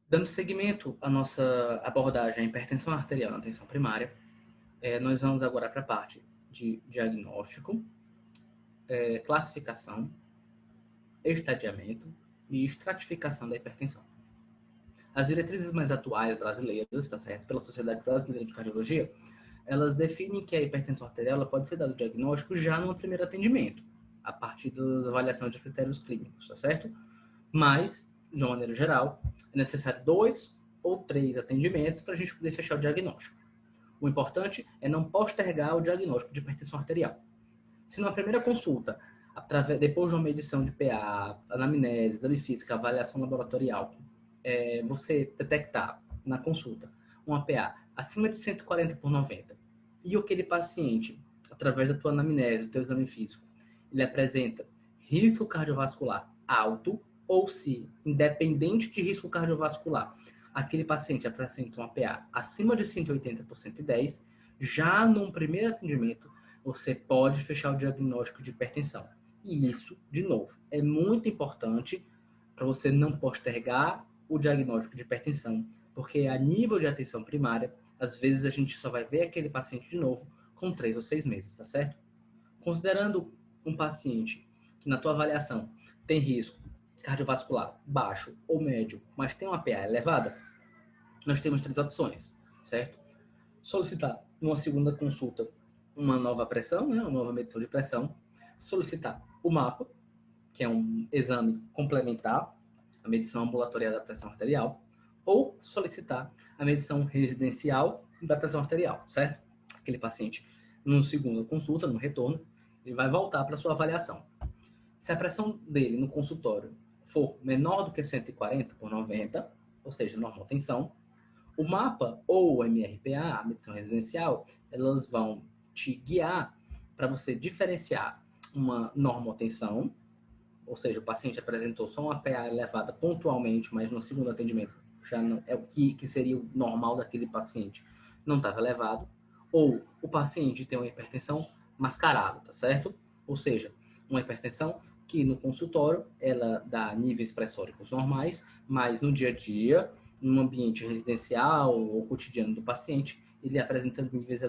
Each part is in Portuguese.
Dando seguimento à nossa abordagem à hipertensão arterial na atenção primária, nós vamos agora para a parte de diagnóstico, classificação, estadiamento e estratificação da hipertensão. As diretrizes mais atuais brasileiras, tá certo, pela Sociedade Brasileira de Cardiologia, elas definem que a hipertensão arterial pode ser dado diagnóstico já no primeiro atendimento, a partir da avaliação de critérios clínicos, tá certo? Mas, de uma maneira geral, é necessário 2 ou 3 atendimentos para a gente poder fechar o diagnóstico. O importante é não postergar o diagnóstico de hipertensão arterial. Se na primeira consulta, depois de uma medição de PA, anamnese, exame físico, avaliação laboratorial, você detectar na consulta uma PA acima de 140 por 90 e aquele paciente, através da tua anamnese, do teu exame físico, ele apresenta risco cardiovascular alto, ou se, independente de risco cardiovascular, aquele paciente apresenta uma PA acima de 180 por 110, já num primeiro atendimento, você pode fechar o diagnóstico de hipertensão. E isso, de novo, é muito importante para você não postergar o diagnóstico de hipertensão, porque a nível de atenção primária, às vezes a gente só vai ver aquele paciente de novo com 3 ou 6 meses, tá certo? Considerando um paciente que na tua avaliação tem risco cardiovascular baixo ou médio, mas tem uma PA elevada, nós temos 3 opções, certo? Solicitar numa segunda consulta uma nova pressão, né, uma nova medição de pressão, solicitar o mapa, que é um exame complementar, a medição ambulatorial da pressão arterial, ou solicitar a medição residencial da pressão arterial, certo? Aquele paciente, no segunda consulta, no retorno, ele vai voltar para sua avaliação. Se a pressão dele no consultório for menor do que 140 por 90, ou seja, normal tensão, o mapa ou o MRPA, a medição residencial, elas vão te guiar para você diferenciar uma normotensão, ou seja, o paciente apresentou só uma PA elevada pontualmente, mas no segundo atendimento já não é o que seria o normal daquele paciente, não estava elevado, ou o paciente tem uma hipertensão mascarada, tá certo? Ou seja, uma hipertensão que no consultório ela dá níveis pressóricos normais, mas no dia a dia, no ambiente residencial ou cotidiano do paciente, ele apresenta níveis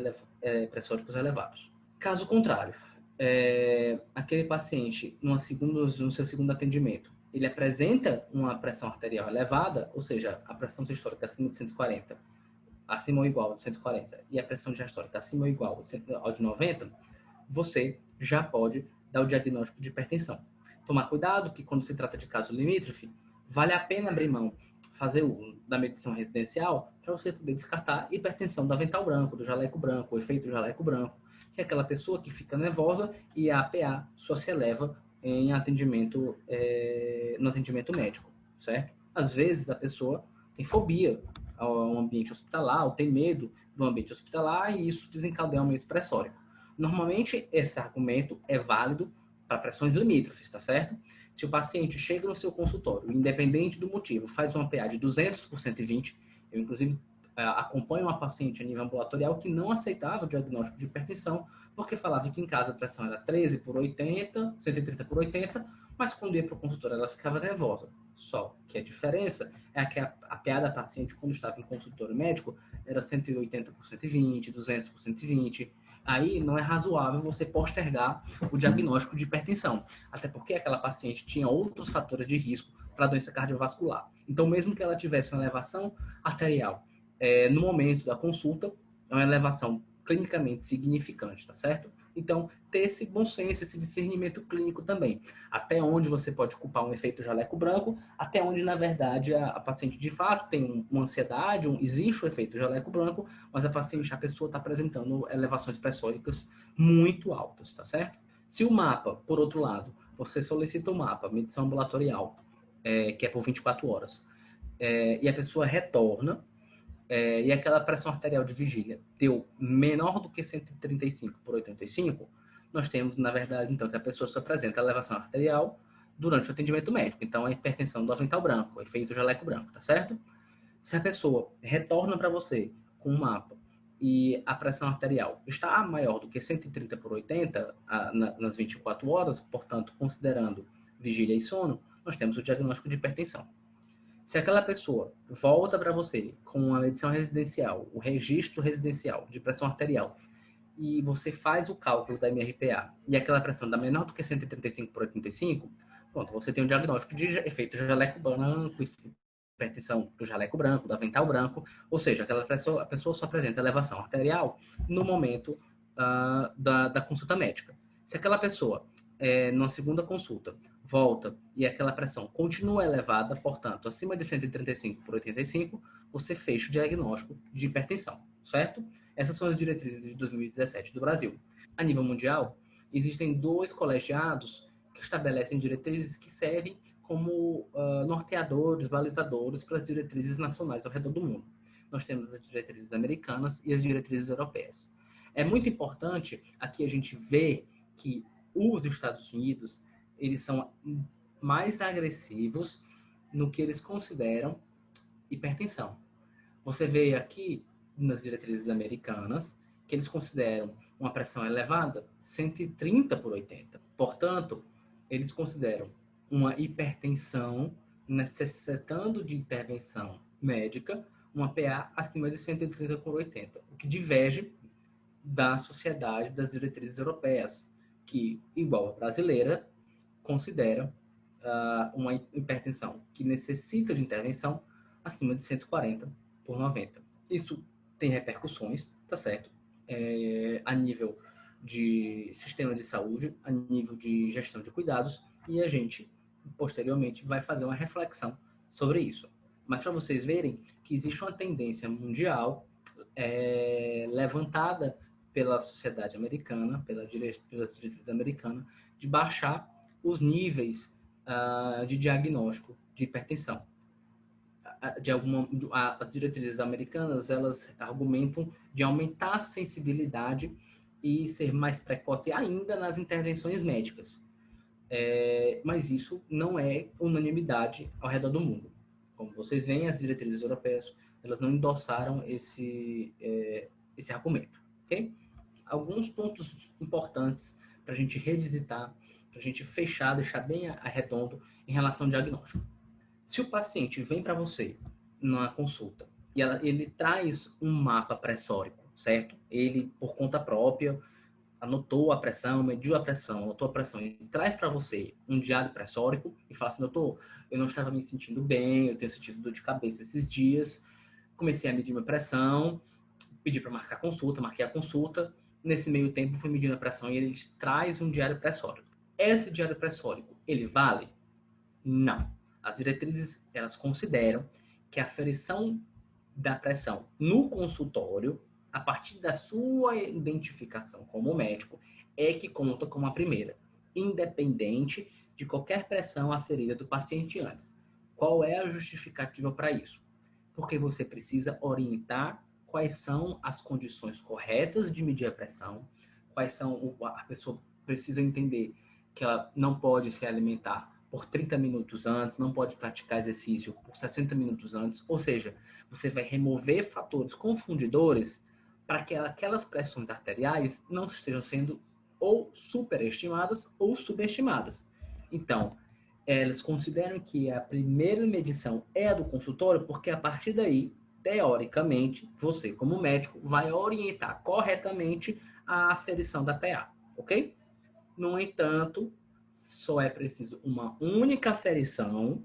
pressóricos elevados. Caso contrário, aquele paciente, no seu segundo atendimento, ele apresenta uma pressão arterial elevada, ou seja, a pressão sistólica acima de 140, acima ou igual de 140, e a pressão diastólica acima ou igual ao de 90, você já pode dar o diagnóstico de hipertensão. Tomar cuidado que quando se trata de caso limítrofe, vale a pena abrir mão, fazer uso da medição residencial para você poder descartar hipertensão do avental branco, do jaleco branco, o efeito jaleco branco, que é aquela pessoa que fica nervosa e a APA só se eleva em atendimento, no atendimento médico, certo? Às vezes a pessoa tem fobia ao ambiente hospitalar, ou tem medo do ambiente hospitalar e isso desencadeia aumento pressórico. Normalmente esse argumento é válido para pressões limítrofes, tá certo? Se o paciente chega no seu consultório, independente do motivo, faz uma PA de 200 por 120, eu inclusive acompanho uma paciente a nível ambulatorial que não aceitava o diagnóstico de hipertensão, porque falava que em casa a pressão era 13 por 80, 130 por 80, mas quando ia para o consultório ela ficava nervosa. Só que a diferença é que a PA da paciente, quando estava em consultório médico, era 180 por 120, 200 por 120. Aí não é razoável você postergar o diagnóstico de hipertensão, até porque aquela paciente tinha outros fatores de risco para doença cardiovascular. Então, mesmo que ela tivesse uma elevação arterial no momento da consulta, é uma elevação clinicamente significante, tá certo? Então, ter esse bom senso, esse discernimento clínico também. Até onde você pode culpar um efeito jaleco branco, até onde, na verdade, a paciente de fato tem uma ansiedade, existe o efeito jaleco branco, mas a pessoa está apresentando elevações pressóricas muito altas, tá certo? Se o mapa, por outro lado, você solicita o mapa, medição ambulatorial, que é por 24 horas, e a pessoa retorna, e aquela pressão arterial de vigília deu menor do que 135 por 85, nós temos, na verdade, então, que a pessoa só apresenta elevação arterial durante o atendimento médico. Então, a hipertensão do avental branco, o efeito jaleco branco, tá certo? Se a pessoa retorna para você com um mapa e a pressão arterial está maior do que 130 por 80 nas 24 horas, portanto, considerando vigília e sono, nós temos o diagnóstico de hipertensão. Se aquela pessoa volta para você com a medição residencial, o registro residencial de pressão arterial, e você faz o cálculo da MRPA e aquela pressão dá menor do que 135 por 85, pronto, você tem um diagnóstico de efeito jaleco branco, hipertensão do jaleco branco, do avental branco, ou seja, a pessoa só apresenta elevação arterial no momento da consulta médica. Se aquela pessoa, numa segunda consulta, volta e aquela pressão continua elevada, portanto, acima de 135 por 85, você fecha o diagnóstico de hipertensão, certo? Essas são as diretrizes de 2017 do Brasil. A nível mundial, existem 2 colegiados que estabelecem diretrizes que servem como norteadores, balizadores para as diretrizes nacionais ao redor do mundo. Nós temos as diretrizes americanas e as diretrizes europeias. É muito importante aqui a gente ver que os Estados Unidos, eles são mais agressivos no que eles consideram hipertensão. Você vê aqui nas diretrizes americanas que eles consideram uma pressão elevada 130 por 80. Portanto, eles consideram uma hipertensão necessitando de intervenção médica, uma PA acima de 130 por 80, o que diverge da sociedade das diretrizes europeias, que, igual a brasileira, considera uma hipertensão que necessita de intervenção acima de 140 por 90. Isso tem repercussões, tá certo? A nível de sistema de saúde, a nível de gestão de cuidados, e a gente, posteriormente, vai fazer uma reflexão sobre isso. Mas para vocês verem que existe uma tendência mundial levantada pela sociedade americana, pelas diretrizes americanas, de baixar os níveis de diagnóstico de hipertensão. As diretrizes americanas, elas argumentam de aumentar a sensibilidade e ser mais precoce ainda nas intervenções médicas. Mas isso não é unanimidade ao redor do mundo. Como vocês veem, as diretrizes europeias, elas não endossaram esse argumento, ok? Alguns pontos importantes para a gente revisitar, para a gente fechar, deixar bem arredondo em relação ao diagnóstico. Se o paciente vem para você numa consulta e ele traz um mapa pressórico, certo? Ele, por conta própria, anotou a pressão, mediu a pressão, anotou a pressão e traz para você um diário pressórico e fala assim, doutor, eu não estava me sentindo bem, eu tenho sentido dor de cabeça esses dias, comecei a medir minha pressão, pedi para marcar a consulta, marquei a consulta, nesse meio tempo fui medindo a pressão e ele traz um diário pressórico. Esse diário pressórico, ele vale? Não. As diretrizes, elas consideram que a aferição da pressão no consultório, a partir da sua identificação como médico, é que conta como a primeira, independente de qualquer pressão aferida do paciente antes. Qual é a justificativa para isso? Porque você precisa orientar quais são as condições corretas de medir a pressão, a pessoa precisa entender que ela não pode se alimentar por 30 minutos antes, não pode praticar exercício por 60 minutos antes, ou seja, você vai remover fatores confundidores para que aquelas pressões arteriais não estejam sendo ou superestimadas ou subestimadas. Então, elas consideram que a primeira medição é a do consultório, porque a partir daí, teoricamente, você como médico vai orientar corretamente a aferição da PA, ok? No entanto, só é preciso uma única aferição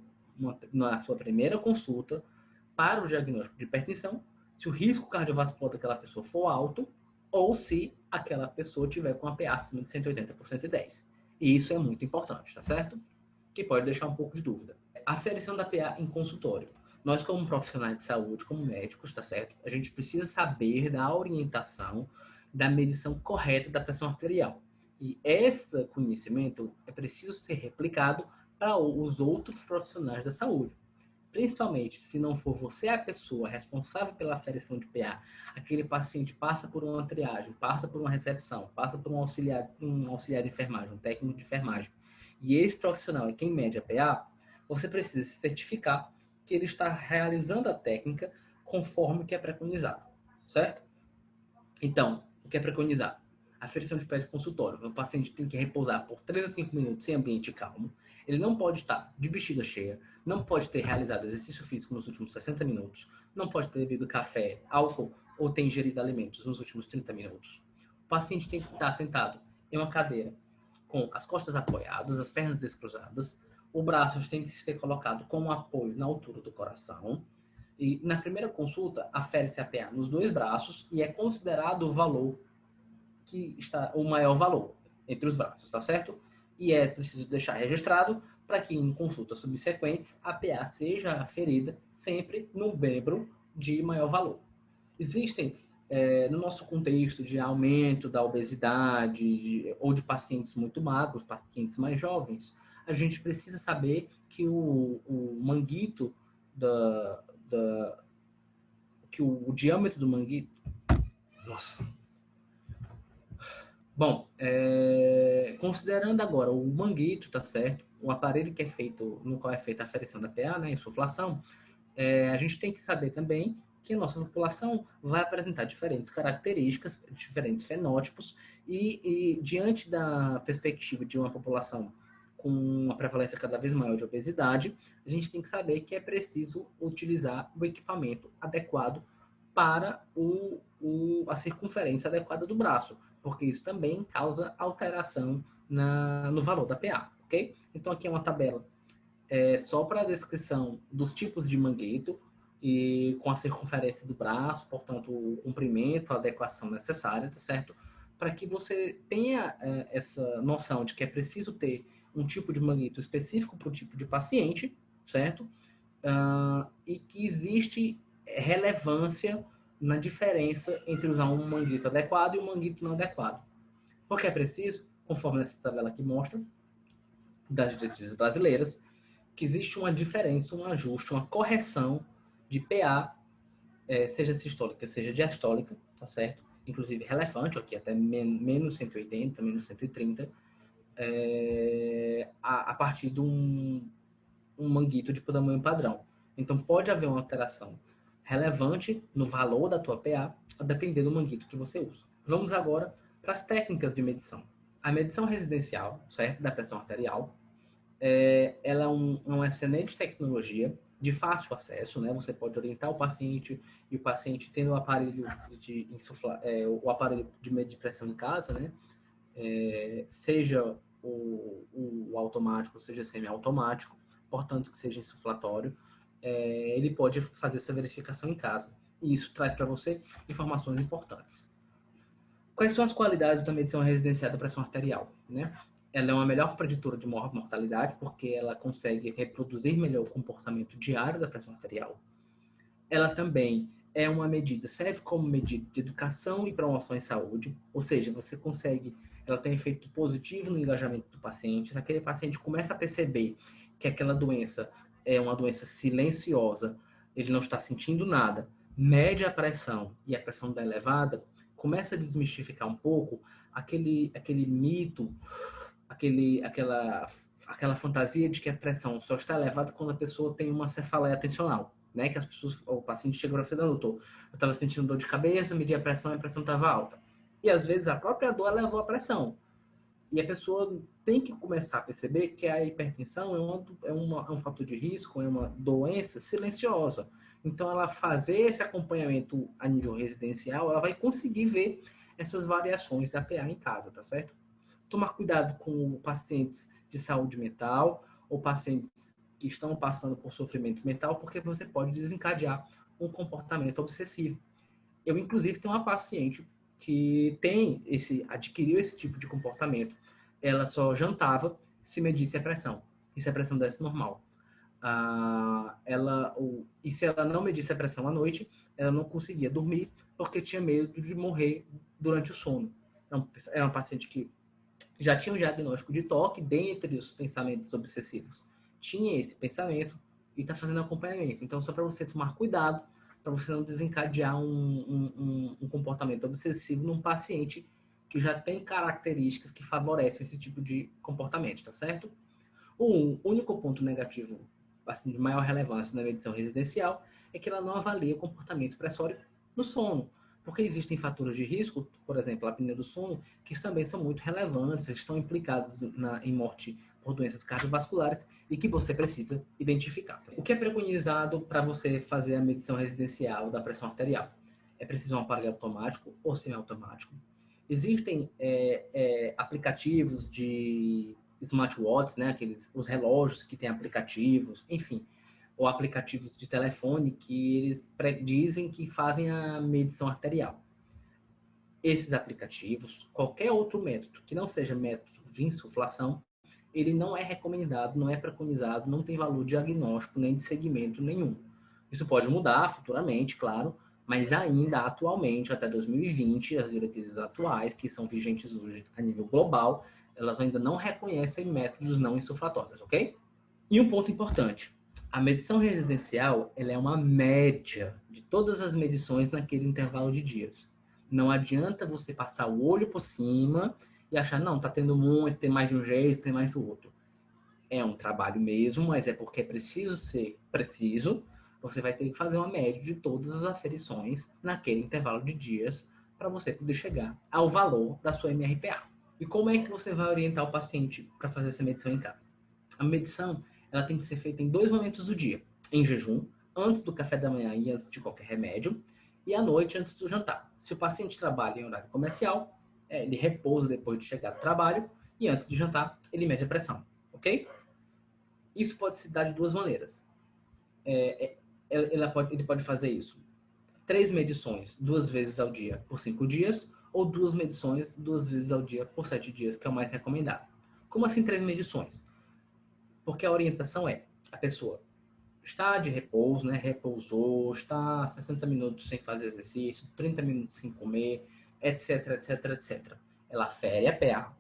na sua primeira consulta para o diagnóstico de hipertensão, se o risco cardiovascular daquela pessoa for alto ou se aquela pessoa tiver com a PA acima de 180 por 110. E isso é muito importante, tá certo? Que pode deixar um pouco de dúvida. A aferição da PA em consultório. Nós, como profissionais de saúde, como médicos, tá certo? A gente precisa saber da orientação da medição correta da pressão arterial. E esse conhecimento é preciso ser replicado para os outros profissionais da saúde. Principalmente se não for você a pessoa responsável pela aferição de PA, aquele paciente passa por uma triagem, passa por uma recepção, passa por um auxiliar de enfermagem, um técnico de enfermagem, e esse profissional é quem mede a PA, você precisa se certificar que ele está realizando a técnica conforme o que é preconizado, certo? Então, o que é preconizado? Aferição de PA de consultório. O paciente tem que repousar por 3 a 5 minutos em ambiente calmo. Ele não pode estar de bexiga cheia, não pode ter realizado exercício físico nos últimos 60 minutos, não pode ter bebido café, álcool ou ter ingerido alimentos nos últimos 30 minutos. O paciente tem que estar sentado em uma cadeira com as costas apoiadas, as pernas descruzadas, o braço tem que ser colocado como apoio na altura do coração. E na primeira consulta, afere-se a PA nos 2 braços e é considerado o valor que está o maior valor entre os braços, tá certo? E é preciso deixar registrado para que em consultas subsequentes a PA seja aferida sempre no membro de maior valor. Existem, no nosso contexto de aumento da obesidade ou de pacientes muito magros, pacientes mais jovens, a gente precisa saber que o manguito que o diâmetro do manguito... Nossa... Bom, considerando agora o manguito, tá certo? O aparelho que é feito, no qual é feita a aferição da PA, né, insuflação, a gente tem que saber também que a nossa população vai apresentar diferentes características, diferentes fenótipos, e diante da perspectiva de uma população com uma prevalência cada vez maior de obesidade, a gente tem que saber que é preciso utilizar o equipamento adequado para a circunferência adequada do braço, porque isso também causa alteração no valor da PA, ok? Então aqui é uma tabela só para a descrição dos tipos de manguito e com a circunferência do braço, portanto o comprimento, a adequação necessária, tá certo? Para que você tenha essa noção de que é preciso ter um tipo de manguito específico para o tipo de paciente, certo? E que existe relevância na diferença entre usar um manguito adequado e um manguito não adequado. Porque é preciso, conforme essa tabela aqui mostra, das diretrizes brasileiras, que existe uma diferença, um ajuste, uma correção de PA, seja sistólica, seja diastólica, tá certo? Inclusive relevante, aqui até menos 180, menos 130, a partir de um manguito de tamanho padrão. Então pode haver uma alteração relevante no valor da tua PA, a depender do manguito que você usa. Vamos agora para as técnicas de medição. A medição residencial, certo, da pressão arterial, ela é uma excelente tecnologia de fácil acesso, né? Você pode orientar o paciente e o paciente tendo o aparelho de insuflar, o aparelho de medir pressão em casa, né? Seja o automático, seja semiautomático, portanto que seja insuflatório, ele pode fazer essa verificação em casa. E isso traz para você informações importantes. Quais são as qualidades da medição residencial da pressão arterial, né? Ela é uma melhor preditora de mortalidade, porque ela consegue reproduzir melhor o comportamento diário da pressão arterial. Ela também é uma medida, serve como medida de educação e promoção em saúde, ou seja, você consegue, ela tem efeito positivo no engajamento do paciente. Se aquele paciente começa a perceber que aquela doença é uma doença silenciosa, ele não está sentindo nada, mede a pressão e a pressão está elevada, começa a desmistificar um pouco aquele mito, aquela fantasia de que a pressão só está elevada quando a pessoa tem uma cefaleia tensional, né? Que as pessoas, o paciente chega para você, doutor, eu estava sentindo dor de cabeça, medi a pressão e a pressão estava alta. E às vezes a própria dor levou a pressão. E a pessoa tem que começar a perceber que a hipertensão é um fator de risco, é uma doença silenciosa. Então, ela fazer esse acompanhamento a nível residencial, ela vai conseguir ver essas variações da PA em casa, tá certo? Tomar cuidado com pacientes de saúde mental ou pacientes que estão passando por sofrimento mental, porque você pode desencadear um comportamento obsessivo. Eu, inclusive, tenho uma paciente que adquiriu esse tipo de comportamento. Ela só jantava se medisse a pressão, e se a pressão desse normal. E se ela não medisse a pressão à noite, ela não conseguia dormir, porque tinha medo de morrer durante o sono. É uma paciente que já tinha um diagnóstico de toque, dentre os pensamentos obsessivos. Tinha esse pensamento e está fazendo acompanhamento. Então, só para você tomar cuidado, para você não desencadear um comportamento obsessivo num paciente que já tem características que favorecem esse tipo de comportamento, tá certo? O único ponto negativo, assim, de maior relevância na medição residencial é que ela não avalia o comportamento pressório no sono, porque existem fatores de risco, por exemplo, a apneia do sono, que também são muito relevantes, estão implicados em morte por doenças cardiovasculares e que você precisa identificar. O que é preconizado para você fazer a medição residencial da pressão arterial? É preciso um aparelho automático ou semiautomático? Existem aplicativos de smartwatches, né? Os relógios que têm aplicativos, enfim, ou aplicativos de telefone que eles dizem que fazem a medição arterial. Esses aplicativos, qualquer outro método que não seja método de insuflação, ele não é recomendado, não é preconizado, não tem valor diagnóstico nem de segmento nenhum. Isso pode mudar futuramente, claro, mas ainda atualmente, até 2020, as diretrizes atuais, que são vigentes hoje a nível global, elas ainda não reconhecem métodos não insuflatórios, ok? E um ponto importante, a medição residencial, ela é uma média de todas as medições naquele intervalo de dias. Não adianta você passar o olho por cima e achar, não, tá tendo muito, tem mais de um jeito, tem mais do outro. É um trabalho mesmo, mas é porque é preciso ser preciso. Você vai ter que fazer uma média de todas as aferições naquele intervalo de dias para você poder chegar ao valor da sua MRPA. E como é que você vai orientar o paciente para fazer essa medição em casa? A medição, ela tem que ser feita em 2 momentos do dia. Em jejum, antes do café da manhã e antes de qualquer remédio, e à noite antes do jantar. Se o paciente trabalha em horário comercial, ele repousa depois de chegar do trabalho e antes de jantar, ele mede a pressão, ok? Isso pode se dar de 2 maneiras. Ele pode fazer isso 3 medições 2 vezes ao dia por 5 dias ou 2 medições 2 vezes ao dia por 7 dias, que é o mais recomendado. Como assim 3 medições? Porque a orientação é, a pessoa está de repouso, né? Repousou, está 60 minutos sem fazer exercício, 30 minutos sem comer, etc, etc, etc. Ela fere a PA,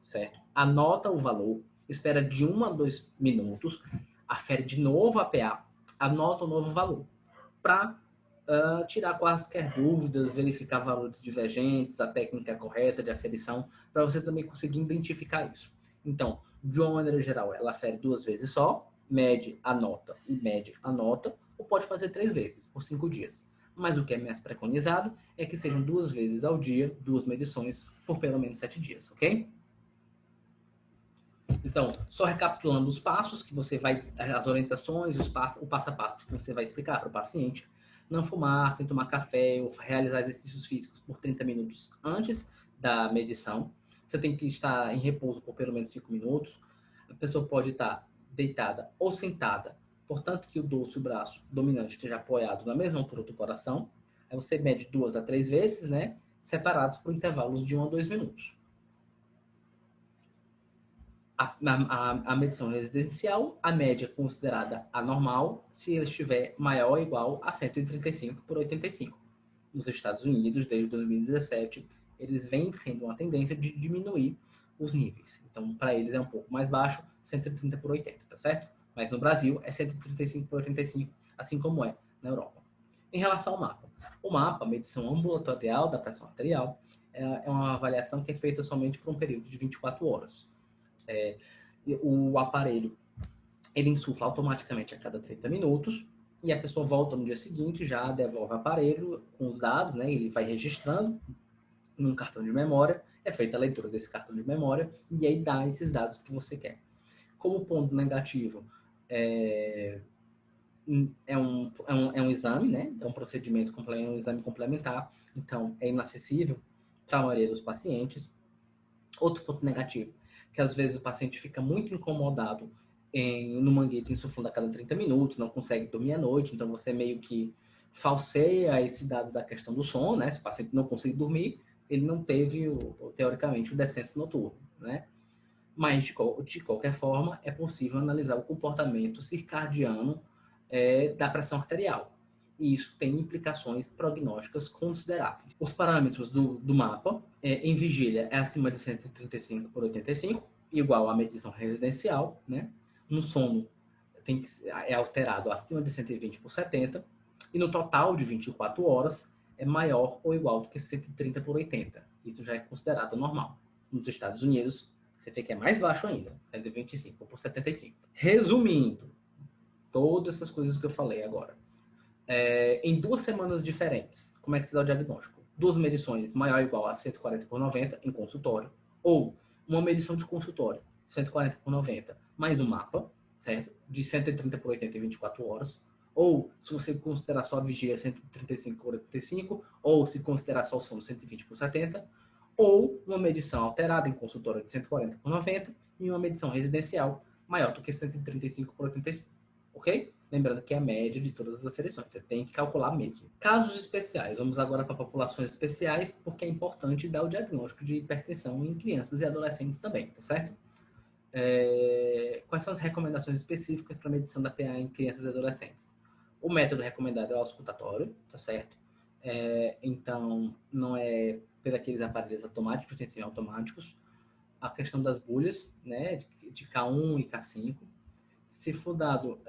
certo? Anota o valor, espera de 1 a 2 minutos, afere de novo a PA, anota o novo valor, para tirar quaisquer dúvidas, verificar valores divergentes, a técnica correta de aferição, para você também conseguir identificar isso. Então, de uma maneira geral, ela afere 2 vezes só, mede, anota e mede, anota, ou pode fazer 3 vezes, por 5 dias. Mas o que é mais preconizado é que sejam 2 vezes ao dia, 2 medições, por pelo menos 7 dias, ok? Então, só recapitulando os passos que você vai, as orientações, o passo a passo que você vai explicar para o paciente. Não fumar, sem tomar café, ou realizar exercícios físicos por 30 minutos antes da medição. Você tem que estar em repouso por pelo menos 5 minutos. A pessoa pode estar deitada ou sentada, portanto que o dorso e o braço dominante esteja apoiado na mesma altura do coração. Aí você mede 2 a 3 vezes, né? Separados por intervalos de 1 a 2 minutos. A medição residencial, a média considerada anormal, se ela estiver maior ou igual a 135 por 85. Nos Estados Unidos, desde 2017, eles vêm tendo uma tendência de diminuir os níveis. Então, para eles é um pouco mais baixo, 130 por 80, tá certo? Mas no Brasil é 135 por 85, assim como é na Europa. Em relação ao mapa. O mapa, a medição ambulatorial da pressão arterial, é uma avaliação que é feita somente por um período de 24 horas. O aparelho ele insufla automaticamente a cada 30 minutos e a pessoa volta no dia seguinte, já devolve o aparelho com os dados, né? Ele vai registrando num cartão de memória, é feita a leitura desse cartão de memória e aí dá esses dados que você quer. Como ponto negativo, é um exame, né? É um procedimento, é um exame complementar, então é inacessível para a maioria dos pacientes. Outro ponto negativo, que às vezes o paciente fica muito incomodado no manguito insuflando a cada 30 minutos, não consegue dormir à noite, então você meio que falseia esse dado da questão do sono, né? Se o paciente não consegue dormir, ele não teve, teoricamente, o descenso noturno, né? Mas, de qualquer forma, é possível analisar o comportamento circadiano da pressão arterial. E isso tem implicações prognósticas consideráveis. Os parâmetros do mapa, em vigília, é acima de 135 por 85, igual à medição residencial, né? No sono, é alterado acima de 120 por 70, e no total de 24 horas, é maior ou igual do que 130 por 80. Isso já é considerado normal. Nos Estados Unidos, você vê que é mais baixo ainda, 125 por 75. Resumindo, todas essas coisas que eu falei agora. Em 2 semanas diferentes, como é que se dá o diagnóstico? 2 medições maior ou igual a 140 por 90 em consultório, ou uma medição de consultório, 140 por 90, mais um mapa, certo? De 130 por 80 em 24 horas. Ou, se você considerar só a vigia, 135 por 85, ou se considerar só o sono, 120 por 70, ou uma medição alterada em consultório de 140 por 90 e uma medição residencial maior do que 135 por 85, ok? Lembrando que é a média de todas as aferições, você tem que calcular mesmo. Casos especiais, vamos agora para populações especiais, porque é importante dar o diagnóstico de hipertensão em crianças e adolescentes também, tá certo? Quais são as recomendações específicas para a medição da PA em crianças e adolescentes? O método recomendado é o auscultatório, tá certo? Então, não é por aqueles aparelhos automáticos, tem semiautomáticos. A questão das bolhas, né, de K1 e K5. Se for dado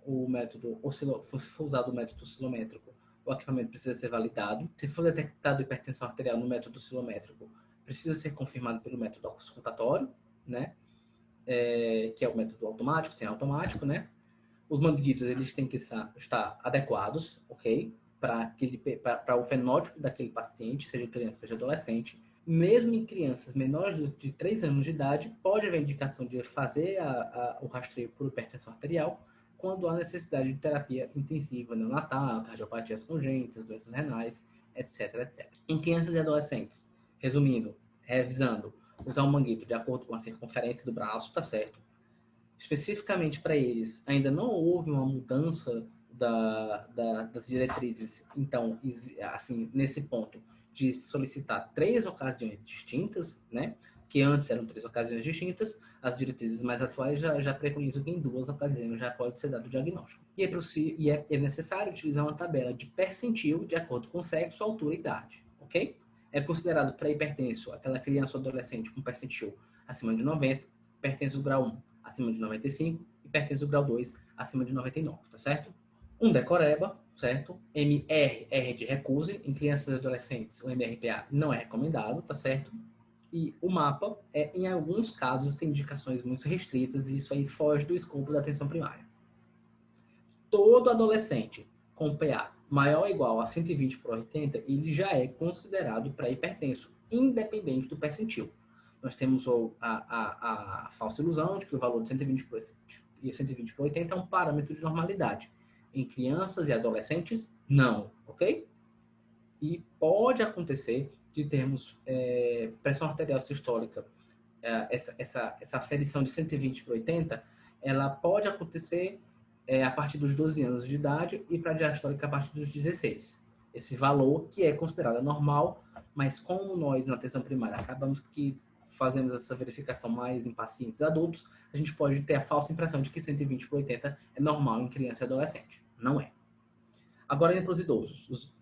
o método, ou se for usado o método oscilométrico, o equipamento precisa ser validado. Se for detectado hipertensão arterial no método oscilométrico, precisa ser confirmado pelo método auscultatório, né? Que é o método automático, sem automático, né? Os manguitos, eles têm que estar adequados, ok? Para o fenótipo daquele paciente, seja criança, seja adolescente. Mesmo em crianças menores de 3 anos de idade, pode haver indicação de fazer o rastreio por hipertensão arterial quando há necessidade de terapia intensiva neonatal, cardiopatias congênitas, doenças renais, etc, etc. Em crianças e adolescentes, resumindo, revisando, usar o manguito de acordo com a circunferência do braço, tá certo? Especificamente para eles, ainda não houve uma mudança das diretrizes, então, assim, nesse ponto, de solicitar 3 ocasiões distintas, né? Que antes eram 3 ocasiões distintas, as diretrizes mais atuais já preconizam que em 2 ocasiões já pode ser dado o diagnóstico. E é necessário utilizar uma tabela de percentil de acordo com sexo, altura e idade, ok? É considerado pré-hipertenso aquela criança ou adolescente com percentil acima de 90, hipertenso grau 1 acima de 95, hipertenso grau 2 acima de 99, tá certo? Um decoreba, certo? MR de recuse, em crianças e adolescentes o MRPA não é recomendado, tá certo? E o mapa, em alguns casos, tem indicações muito restritas e isso aí foge do escopo da atenção primária. Todo adolescente com PA maior ou igual a 120 por 80, ele já é considerado pré-hipertenso, independente do percentil. Nós temos a falsa ilusão de que o valor de 120 por 80 é um parâmetro de normalidade. Em crianças e adolescentes, não, ok? E pode acontecer de termos pressão arterial sistólica, essa aferição de 120 por 80, ela pode acontecer a partir dos 12 anos de idade e para a diastólica a partir dos 16. Esse valor que é considerado normal, mas como nós na atenção primária acabamos que fazemos essa verificação mais em pacientes adultos, a gente pode ter a falsa impressão de que 120 por 80 é normal em criança e adolescente. Não é. Agora indo para os idosos.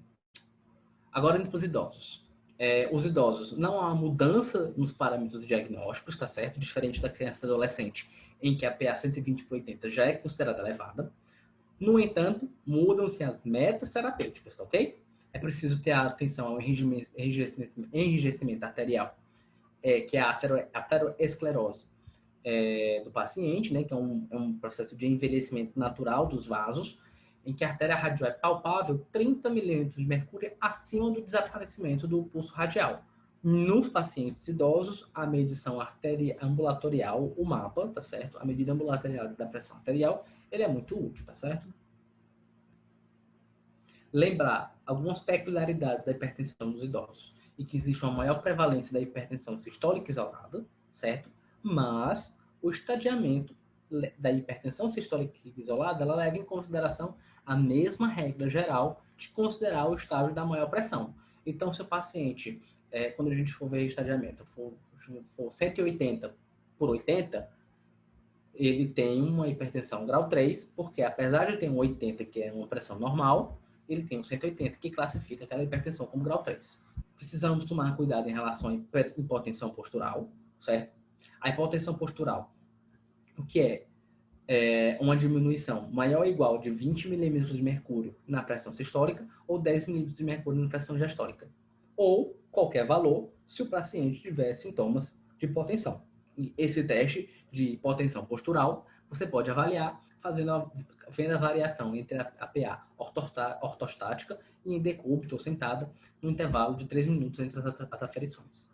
Os idosos, não há mudança nos parâmetros diagnósticos, tá certo? Diferente da criança e adolescente, em que a PA 120 por 80 já é considerada elevada. No entanto, mudam-se as metas terapêuticas, tá ok? É preciso ter atenção ao enrijecimento arterial, que é a ateroesclerose do paciente, né, que é um processo de envelhecimento natural dos vasos, em que a artéria radial é palpável 30 milímetros de mercúrio acima do desaparecimento do pulso radial. Nos pacientes idosos, a medição ambulatorial, o mapa, tá certo? A medida ambulatorial da pressão arterial, ele é muito útil, tá certo? Lembrar algumas peculiaridades da hipertensão nos idosos e que existe uma maior prevalência da hipertensão sistólica isolada, certo? Mas o estadiamento da hipertensão sistólica isolada, ela leva em consideração a mesma regra geral de considerar o estágio da maior pressão. Então, se o paciente, quando a gente for ver estadiamento, for 180 por 80, ele tem uma hipertensão grau 3, porque apesar de ter um 80, que é uma pressão normal, ele tem um 180, que classifica aquela hipertensão como grau 3. Precisamos tomar cuidado em relação à hipotensão postural, certo? A hipotensão postural, o que uma diminuição maior ou igual de 20 milímetros de mercúrio na pressão sistólica ou 10 milímetros de mercúrio na pressão diastólica. Ou qualquer valor se o paciente tiver sintomas de hipotensão. E esse teste de hipotensão postural você pode avaliar vendo a variação entre a PA ortostática e em decúbito ou sentada no intervalo de 3 minutos entre as aferições.